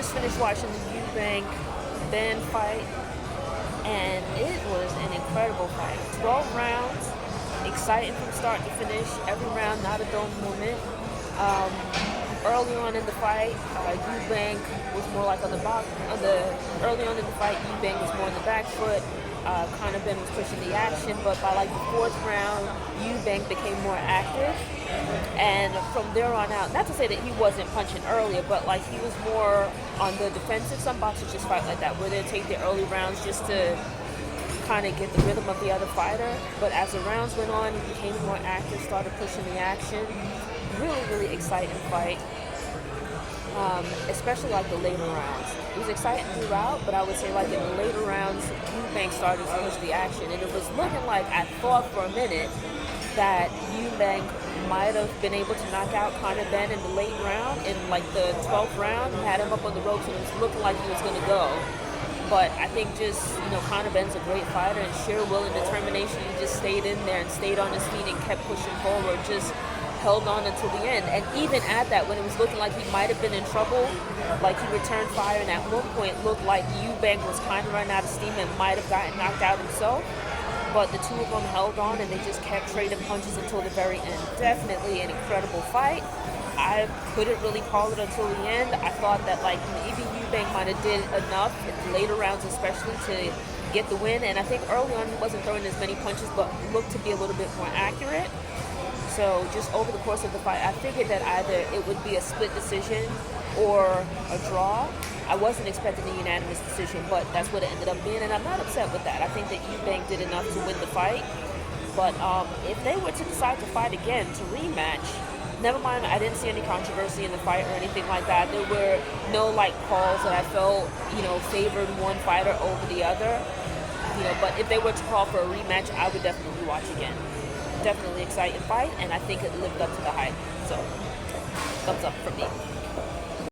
just finished watching the Eubank Benn fight, and it was an incredible fight. 12 rounds, exciting from start to finish. Every round, not a dull moment. Um, Early on in the fight, Eubank was more like on the box. Early on in the fight, Eubank was more on the back foot. Conor Benn was pushing the action, but by like the fourth round, Eubank became more active. And from there on out, not to say that he wasn't punching earlier, but like he was more on the defensive. Some boxers just fight like that, where they take their early rounds just to kind of get the rhythm of the other fighter. But as the rounds went on, he became more active, started pushing the action. Really, really exciting fight. Especially like the later rounds. It was exciting throughout, but I would say like in the later rounds, Eubank started to push the action, and it was looking like I thought for a minute that Eubank might have been able to knock out Conor Benn in the late round. In like the 12th round, he had him up on the ropes, and it was looking like he was going to go. But I think just, Conor Benn's a great fighter, and sheer will and determination, he just stayed in there and stayed on his feet and kept pushing forward, just held on until the end. And even at that, when it was looking like he might have been in trouble, like he returned fire, and at one point looked like Eubank was kind of running out of steam and might have gotten knocked out himself. But the two of them held on, and they just kept trading punches until the very end. Definitely an incredible fight. I couldn't really call it until the end. I thought that like maybe Eubank might have did enough in the later rounds, especially to get the win. And I think early on he wasn't throwing as many punches, but looked to be a little bit more accurate. So just over the course of the fight, I figured that either it would be a split decision or a draw. I wasn't expecting a unanimous decision, but that's what it ended up being, and I'm not upset with that. I think that Eubank did enough to win the fight. But if they were to decide to fight again, to rematch, never mind, I didn't see any controversy in the fight or anything like that. There were no like calls that I felt, favored one fighter over the other. But if they were to call for a rematch, I would definitely watch again. Definitely exciting fight, and I think it lived up to the hype. So, thumbs up from me.